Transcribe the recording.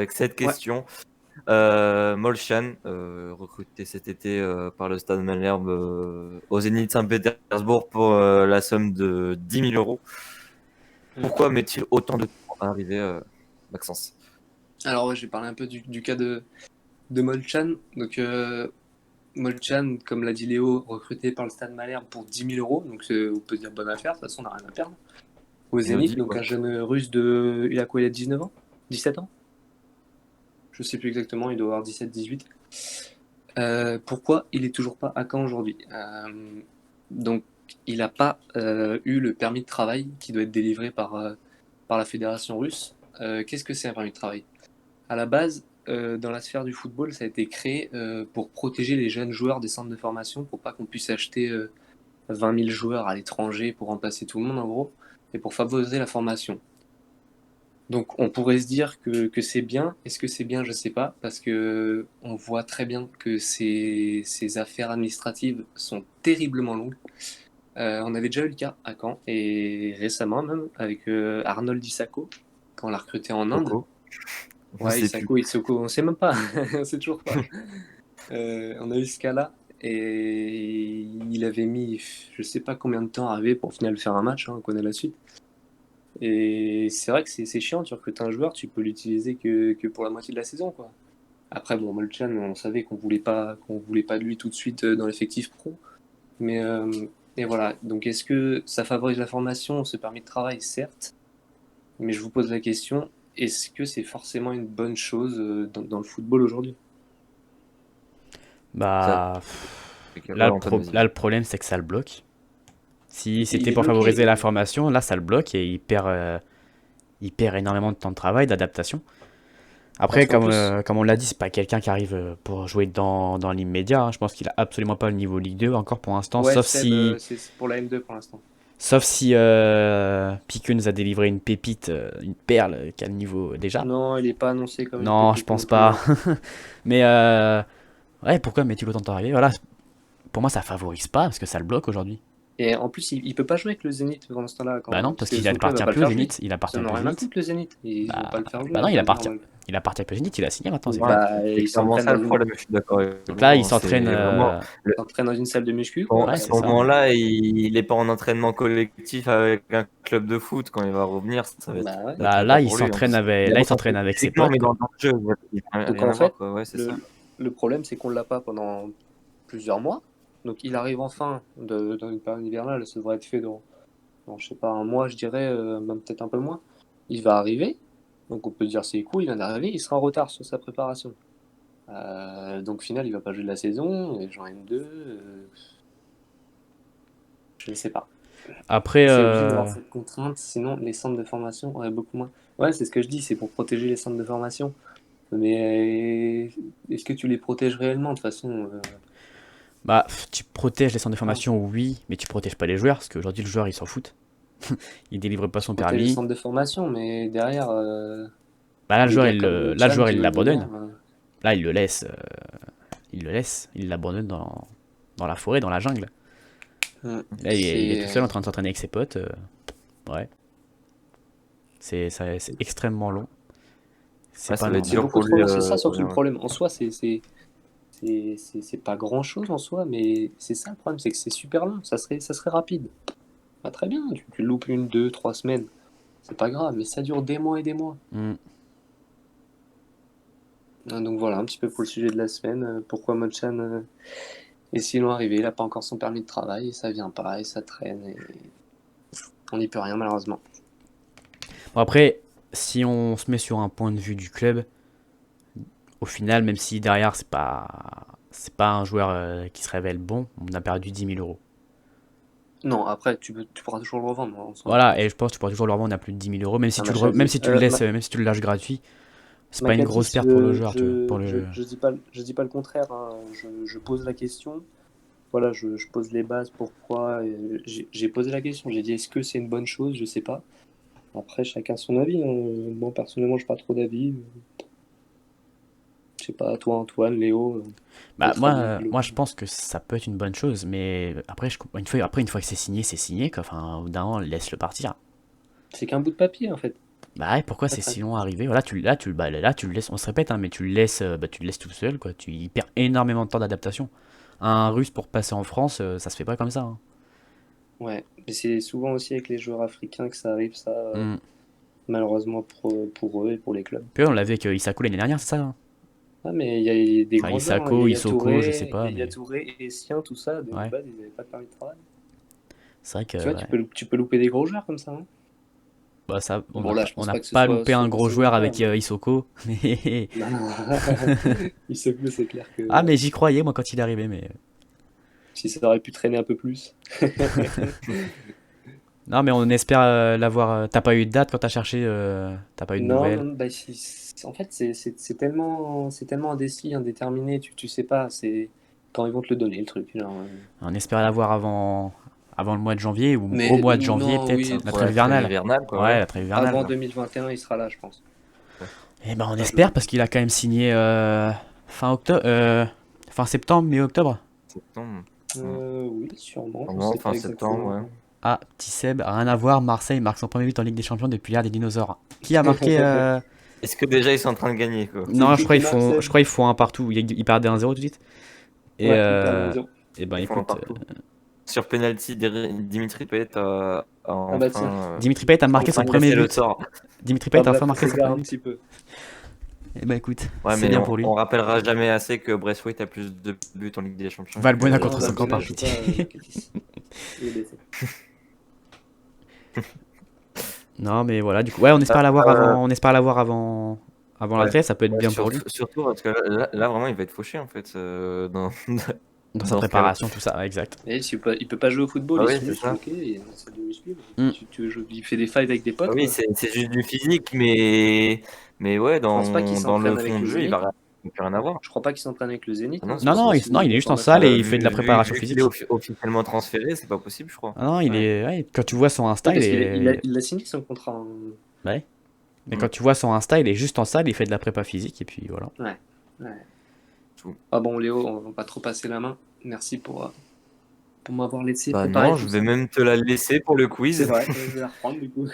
avec cette Ouais. question. Molchan, recruté cet été par le Stade Malherbe au Zénith Saint-Pétersbourg pour la somme de 10 000 euros. Pourquoi met-il autant de temps à arriver, Maxence? Alors, ouais, je vais parler un peu du cas de Molchan. Donc, Molchan, comme l'a dit Léo, recruté par le Stade Malherbe pour 10 000 euros. Donc, on peut se dire bonne affaire. De toute façon, on n'a rien à perdre. Au Zénith, Mélodie, donc quoi. un jeune russe de. Il a quoi? Il a 19 ans? 17 ans? Je sais plus exactement. Il doit avoir 17-18. Pourquoi il est toujours pas à Caen aujourd'hui? Donc, il n'a pas eu le permis de travail qui doit être délivré par la fédération russe. Qu'est-ce que c'est un permis de travail? À la base, dans la sphère du football, ça a été créé pour protéger les jeunes joueurs des centres de formation, pour pas qu'on puisse acheter 20 000 joueurs à l'étranger pour remplacer tout le monde en gros, et pour favoriser la formation. Donc on pourrait se dire que c'est bien. Est-ce que c'est bien? Je sais pas, parce que on voit très bien que ces affaires administratives sont terriblement longues. On avait déjà eu le cas à Caen, et récemment même, avec Arnold Isako, quand on l'a recruté en Inde. Coco. On Ouais, sait plus. Isako, on sait même pas, on sait toujours pas. On a eu ce cas-là, et il avait mis, je sais pas combien de temps à arriver pour au final faire un match, hein, on connaît la suite. Et c'est vrai que c'est chiant, tu recrutes un joueur, tu peux l'utiliser que pour la moitié de la saison, quoi. Après, bon, Molchan, on savait qu'on voulait pas de lui tout de suite dans l'effectif pro. Mais et voilà, donc est-ce que ça favorise la formation, ce permis de travail? Certes, mais je vous pose la question, est-ce que c'est forcément une bonne chose dans le football aujourd'hui? Ça, Bah, ouais, Antoine, vas-y. là, le problème, c'est que ça le bloque. Si Il c'était est pour bloqué. favoriser la formation, là, ça le bloque et il perd énormément de temps de travail, d'adaptation. Parce Après, qu'en plus, comme on l'a dit, c'est pas quelqu'un qui arrive pour jouer dans l'immédiat, hein. Je pense qu'il a absolument pas le niveau Ligue 2 encore pour l'instant, ouais, Seb, c'est pour la M2 pour l'instant. sauf si Piqueux nous a délivré une pépite, une perle qui a le niveau déjà. Non, il est pas annoncé comme une Non, je pépite non pense plus, pas. non. Mais ouais, pourquoi met-il autant de temps à arriver? Voilà, pour moi, ça favorise pas parce que ça le bloque aujourd'hui. Et en plus, il peut pas jouer avec le Zénith pendant ce temps-là, Bah quand, non, parce parce que qu'il son club va appartient pas le plus au faire jouer. Zénith. Il Ils appartient en ont plus au rien à Zénith. foutre, le Zénith. Ils vont Bah, pas le faire jouer bah en non, temps normal. il appartient plus au Zénith. Il a signé maintenant, c'est Ouais, bon. Bah, c'est il clairement s'entraîne ça dans le une, problème, je suis d'accord avec Donc là, vous, il hein. s'entraîne. C'est vraiment il s'entraîne dans une salle de muscu, Ouais, à quoi. ce c'est ça. moment-là, il n'est pas en entraînement collectif avec un club de foot. Quand il va revenir, ça va être Bah ouais. pas très bien Là, pour lui, hein, parce qu'il là, a il autant s'entraîne fait avec ses physiquement, potes, mais quoi. dans le jeu, il n'a Donc rien en à voir, fait, quoi. Ouais, c'est ça. le problème, c'est qu'on l'a pas pendant plusieurs mois. Donc il arrive enfin dans une période hivernale, ça devrait être fait dans, je sais pas, un mois, je dirais, même peut-être un peu moins. Il va arriver, donc on peut se dire c'est cool, il vient d'arriver, il sera en retard sur sa préparation. Donc au final, il va pas jouer de la saison, et genre M2, je ne sais pas. Après, C'est obligé d'avoir cette contrainte, sinon les centres de formation auraient beaucoup moins. Ouais, c'est ce que je dis, c'est pour protéger les centres de formation. Mais est-ce que tu les protèges réellement de toute façon bah, tu protèges les centres de voilà. formation, oui, mais tu protèges pas les joueurs, parce qu'aujourd'hui, le joueur, il s'en fout. Il délivre pas Tu son protèges les permis. centres de formation, mais derrière, Bah là, des gars comme là, le Molchan joueur, qui il veulent l'abandonne. venir. Là, il l'abandonne dans la forêt, dans la jungle. Là, il est tout seul C'est en train de s'entraîner avec ses potes. Ouais, c'est extrêmement long. C'est Ouais, pas ça va être c'est normal. dur beaucoup pour trop lui. long, c'est ça surtout le problème. En soi, c'est pas grand chose en soi, mais c'est ça le problème, c'est que c'est super long, ça serait rapide. Bah, très bien, tu loupes 1, 2, 3 semaines, c'est pas grave, mais ça dure des mois et des mois. Hmm. Donc voilà, un petit peu pour le sujet de la semaine. Pourquoi Molchan est si loin arrivé, il a pas encore son permis de travail, et ça vient pas, et ça traîne, et on n'y peut rien malheureusement. Bon, après, si on se met sur un point de vue du club, au final, même si derrière, c'est pas un joueur qui se révèle bon, on a perdu 10 000 euros. Non, après, tu pourras toujours le revendre en soi. Voilà, et je pense que tu pourras toujours le revendre à plus de 10 000 euros, C'est un achat de même vie. si tu le laisses, même si tu le lâches gratuit, c'est pas une grosse Makatis, perte pour le joueur, tu vois. je dis pas le contraire, hein. Je pose la question. Voilà, je pose les bases, pourquoi. J'ai posé la question, j'ai dit est-ce que c'est une bonne chose? Je sais pas. Après, chacun son avis, hein. Moi, personnellement, j'ai pas trop d'avis. Je sais pas, toi, Antoine, Léo, Bah votre avis moi je pense que ça peut être une bonne chose, mais après, une fois que c'est signé, quoi. Enfin, au bout d'un moment, laisse-le partir. c'est qu'un bout de papier, en fait. Bah ouais, pourquoi Pas c'est très- si long à arriver? Voilà, là, tu le laisses, on se répète, hein, mais tu le laisses tout seul, quoi. Il perd énormément de temps d'adaptation. Un Russe pour passer en France, ça se fait pas comme ça, hein. Ouais, mais c'est souvent aussi avec les joueurs africains que ça arrive, ça, Hmm. malheureusement pour eux et pour les clubs. Puis ouais, on l'a vu avec Isako l'année dernière, c'est ça, hein. Ah, mais il y a des Enfin, grands joueurs, hein. Il y Isako, a Isoko, je sais Touré, pas, il y a mais Touré et Sien, tout ça, de ouais, base, ils n'avaient pas de permis de travail. c'est vrai que Tu vois, ouais. tu peux louper des gros joueurs comme ça, hein. Bah, ça, Bon, là, je on pense n'a pas que ce pas soit loupé un gros forcément le joueur cas, avec mais. Isoko, mais Non, non. Il se peut, c'est clair ah, que mais j'y croyais moi quand il est arrivé, mais si ça aurait pu traîner un peu plus. non, mais on espère l'avoir. T'as pas eu de date quand t'as cherché, t'as pas eu de Non, nouvelles. non, bah, en fait, c'est tellement indécis, indéterminé, tu sais pas, c'est quand ils vont te le donner, le truc. Genre, On espère l'avoir avant le mois de janvier ou au mais mois de janvier non, peut-être, oui, la Pour trêve la trêve hivernale. hivernale, quoi, Ouais, ouais. la trêve hivernale. avant 2021, il sera là, je pense. Eh ben on Enfin, espère parce qu'il a quand même signé fin octobre, fin septembre, mi-octobre. Septembre. oui, sûrement, je Vraiment, sais fin pas septembre, ouais. exactement. Ah, petit Seb, rien à voir. Marseille marque son premier but en Ligue des Champions depuis l'ère des dinosaures. Qui a marqué Est-ce que déjà ils sont en train de gagner, quoi? C'est Non, qui qui marque, je Seb? crois ils font un partout. Ils perdaient 1-0 tout de suite. Et, Ouais, il perd 1-0. et ben Ils font un écoute, partout. Sur penalty, Dimitri Payet a Ah bah tiens, enfin, Dimitri Payet a marqué son enfin premier cassé le but. sort. Dimitri ah Payet a bah enfin pour marqué son s'égarer premier un but. petit peu. Et ben écoute, Ouais, c'est mais bien pour lui. on rappellera jamais assez que Braithwaite a plus de buts en Ligue des Champions Valbuena que contre Non, Saint-Quentin, Valbuena par joue pitié. pas, Kétis. Il est blessé. Non, mais voilà, du coup, ouais, on espère l'avoir Euh, avant la ouais. trêve, ça peut être Ouais, bien pour lui. surtout parce que là, vraiment il va être fauché en fait Dans sa dans ce cas-là. préparation, tout ça, ouais, exact. Et il peut pas jouer au football, Ah il oui, se c'est muscle, ça. ok, il est dans la salle de muscu, Hmm. mais tu veux jouer, il fait des fives avec des Ah potes, oui, quoi. c'est juste du physique, mais ouais, Je pense pas qu'il dans le s'entraîne avec fond le de jeu, il Zénith, hein. va plus rien avoir. Je crois pas qu'il s'entraîne avec le Zénith, Ah non, hein. c'est Non, pas C'est non, possible. non, une il est juste en formation. salle et il fait de la préparation Vu qu'il physique. est officiellement transféré, c'est pas possible, je crois. Ah non, Ouais. ouais, quand tu vois son Oui, Insta, parce qu'il a signé son contrat, hein. ouais. Mais Mm. quand tu vois son Insta, il est juste en salle, il fait de la prépa physique et puis voilà. Ouais. Ouais. Tout. Ah bon, Léo, on va pas trop passer la main. Merci pour m'avoir laissé Bah préparer non, tout je vais ça. même te la laisser pour le C'est quiz. vrai, je vais la reprendre du coup.